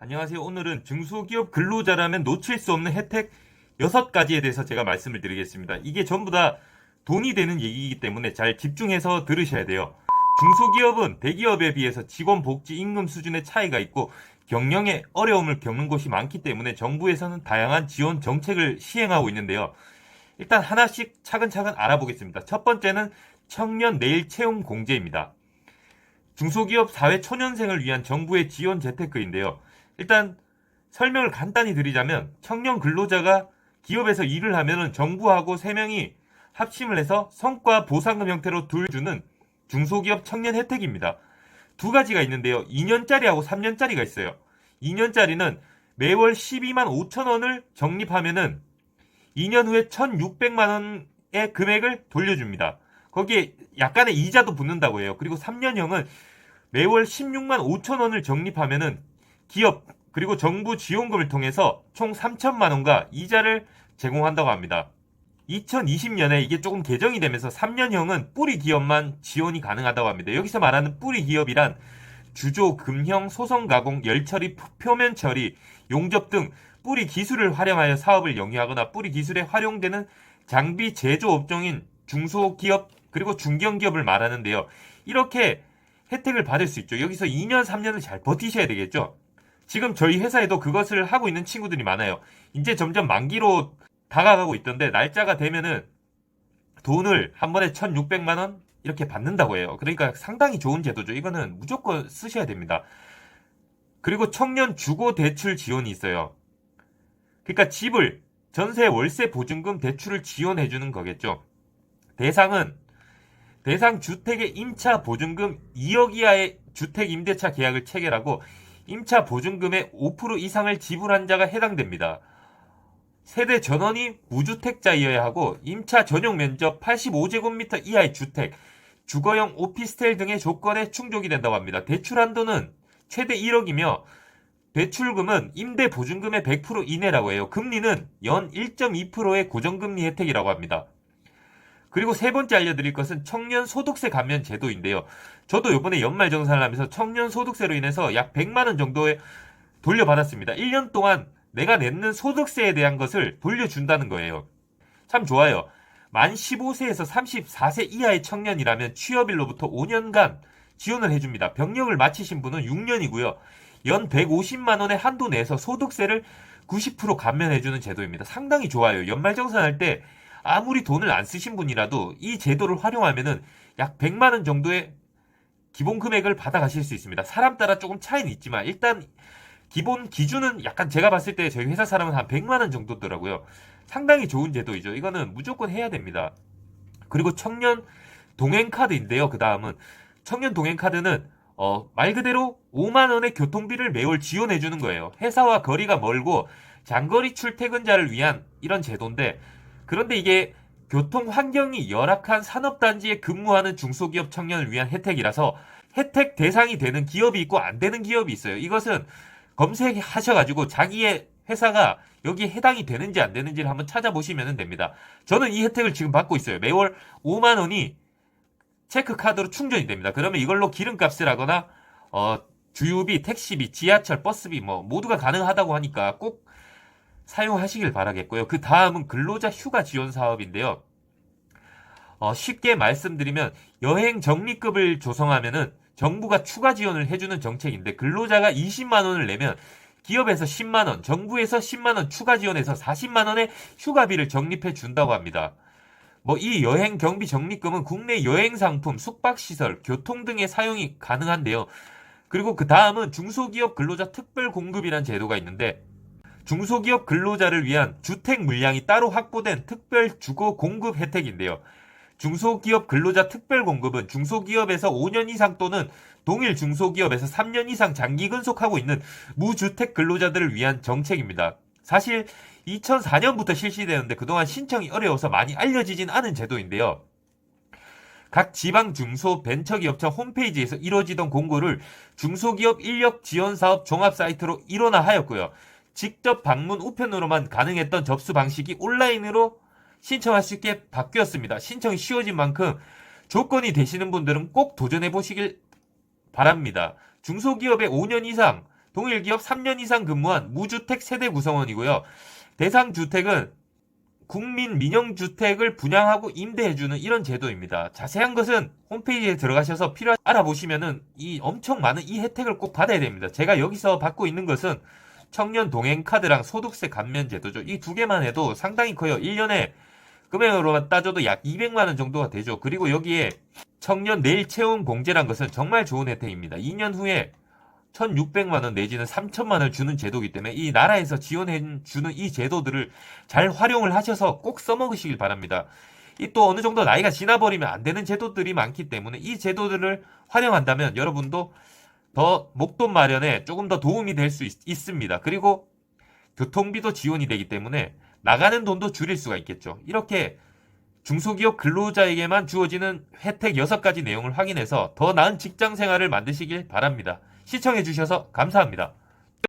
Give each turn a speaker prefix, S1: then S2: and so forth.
S1: 안녕하세요. 오늘은 중소기업 근로자라면 놓칠 수 없는 혜택 6가지에 대해서 제가 말씀을 드리겠습니다. 이게 전부 다 돈이 되는 얘기이기 때문에 잘 집중해서 들으셔야 돼요. 중소기업은 대기업에 비해서 직원 복지 임금 수준의 차이가 있고 경영에 어려움을 겪는 곳이 많기 때문에 정부에서는 다양한 지원 정책을 시행하고 있는데요. 일단 하나씩 차근차근 알아보겠습니다. 첫 번째는 청년 내일 채용 공제입니다. 중소기업 사회 초년생을 위한 정부의 지원 재테크인데요. 일단 설명을 간단히 드리자면 청년 근로자가 기업에서 일을 하면 정부하고 3명이 합심을 해서 성과 보상금 형태로 주는 중소기업 청년 혜택입니다. 두 가지가 있는데요. 2년짜리하고 3년짜리가 있어요. 2년짜리는 매월 12만 5천 원을 적립하면은 2년 후에 1,600만 원의 금액을 돌려줍니다. 거기에 약간의 이자도 붙는다고 해요. 그리고 3년형은 매월 16만 5천 원을 적립하면은 기업 그리고 정부 지원금을 통해서 총 3천만 원과 이자를 제공한다고 합니다. 2020년에 이게 조금 개정이 되면서 3년형은 뿌리 기업만 지원이 가능하다고 합니다. 여기서 말하는 뿌리 기업이란 주조, 금형, 소성 가공, 열 처리, 표면 처리, 용접 등 뿌리 기술을 활용하여 사업을 영위하거나 뿌리 기술에 활용되는 장비 제조 업종인 중소기업 그리고 중견기업을 말하는데요. 이렇게 혜택을 받을 수 있죠. 여기서 2년, 3년을 잘 버티셔야 되겠죠. 지금 저희 회사에도 그것을 하고 있는 친구들이 많아요. 이제 점점 만기로 다가가고 있던데 날짜가 되면은 돈을 한 번에 1,600만 원 이렇게 받는다고 해요. 그러니까 상당히 좋은 제도죠. 이거는 무조건 쓰셔야 됩니다. 그리고 청년 주거 대출 지원이 있어요. 그러니까 집을 전세 월세 보증금 대출을 지원해 주는 거겠죠. 대상 주택의 임차 보증금 2억 이하의 주택 임대차 계약을 체결하고 임차 보증금의 5% 이상을 지불한 자가 해당됩니다. 세대 전원이 무주택자이어야 하고 임차 전용 면적 85제곱미터 이하의 주택, 주거용 오피스텔 등의 조건에 충족이 된다고 합니다. 대출 한도는 최대 1억이며 대출금은 임대 보증금의 100% 이내라고 해요. 금리는 연 1.2%의 고정금리 혜택이라고 합니다. 그리고 세 번째 알려드릴 것은 청년 소득세 감면 제도인데요. 저도 이번에 연말정산을 하면서 청년 소득세로 인해서 약 100만 원 정도에 돌려받았습니다. 1년 동안 내가 내는 소득세에 대한 것을 돌려준다는 거예요. 참 좋아요. 만 15세에서 34세 이하의 청년이라면 취업일로부터 5년간 지원을 해줍니다. 병력을 마치신 분은 6년이고요. 연 150만 원의 한도 내에서 소득세를 90% 감면해주는 제도입니다. 상당히 좋아요. 연말정산할 때 아무리 돈을 안 쓰신 분이라도 이 제도를 활용하면은 약 100만 원 정도의 기본 금액을 받아가실 수 있습니다. 사람 따라 조금 차이는 있지만 일단 기본 기준은 약간 제가 봤을 때 저희 회사 사람은 한 100만 원 정도더라고요. 상당히 좋은 제도이죠. 이거는 무조건 해야 됩니다. 그리고 청년 동행 카드인데요. 그 다음은 청년 동행 카드는 말 그대로 5만 원의 교통비를 매월 지원해 주는 거예요. 회사와 거리가 멀고 장거리 출퇴근자를 위한 이런 제도인데 그런데 이게 교통 환경이 열악한 산업단지에 근무하는 중소기업 청년을 위한 혜택이라서 혜택 대상이 되는 기업이 있고 안 되는 기업이 있어요. 이것은 검색하셔가지고 자기의 회사가 여기에 해당이 되는지 안 되는지를 한번 찾아보시면 됩니다. 저는 이 혜택을 지금 받고 있어요. 매월 5만 원이 체크카드로 충전이 됩니다. 그러면 이걸로 기름값을 하거나 주유비, 택시비, 지하철, 버스비 뭐 모두가 가능하다고 하니까 꼭 사용하시길 바라겠고요. 그 다음은 근로자 휴가 지원 사업인데요. 쉽게 말씀드리면 여행 적립금을 조성하면은 정부가 추가 지원을 해주는 정책인데 근로자가 20만 원을 내면 기업에서 10만 원, 정부에서 10만 원 추가 지원해서 40만 원의 휴가비를 적립해 준다고 합니다. 이 여행 경비 적립금은 국내 여행 상품, 숙박시설, 교통 등의 사용이 가능한데요. 그리고 그 다음은 중소기업 근로자 특별 공급이라는 제도가 있는데 중소기업 근로자를 위한 주택 물량이 따로 확보된 특별 주거 공급 혜택인데요. 중소기업 근로자 특별 공급은 중소기업에서 5년 이상 또는 동일 중소기업에서 3년 이상 장기 근속하고 있는 무주택 근로자들을 위한 정책입니다. 사실 2004년부터 실시되는데 그동안 신청이 어려워서 많이 알려지진 않은 제도인데요. 각 지방 중소 벤처기업청 홈페이지에서 이루어지던 공고를 중소기업 인력 지원 사업 종합 사이트로 일원화하였고요. 직접 방문 우편으로만 가능했던 접수 방식이 온라인으로 신청할 수 있게 바뀌었습니다. 신청이 쉬워진 만큼 조건이 되시는 분들은 꼭 도전해 보시길 바랍니다. 중소기업에 5년 이상 동일 기업 3년 이상 근무한 무주택 세대 구성원이고요. 대상 주택은 국민 민영주택을 분양하고 임대해주는 이런 제도입니다. 자세한 것은 홈페이지에 들어가셔서 알아보시면은 이 엄청 많은 이 혜택을 꼭 받아야 됩니다. 제가 여기서 받고 있는 것은 청년 동행 카드랑 소득세 감면 제도죠. 이 두 개만 해도 상당히 커요. 1년에 금액으로만 따져도 약 200만 원 정도가 되죠. 그리고 여기에 청년 내일 채용 공제란 것은 정말 좋은 혜택입니다. 2년 후에 1,600만 원 내지는 3천만 원을 주는 제도이기 때문에 이 나라에서 지원해 주는 이 제도들을 잘 활용을 하셔서 꼭 써먹으시길 바랍니다. 이 또 어느 정도 나이가 지나버리면 안 되는 제도들이 많기 때문에 이 제도들을 활용한다면 여러분도 더 목돈 마련에 조금 더 도움이 될 수 있습니다. 그리고 교통비도 지원이 되기 때문에 나가는 돈도 줄일 수가 있겠죠. 이렇게 중소기업 근로자에게만 주어지는 혜택 6가지 내용을 확인해서 더 나은 직장 생활을 만드시길 바랍니다. 시청해주셔서 감사합니다.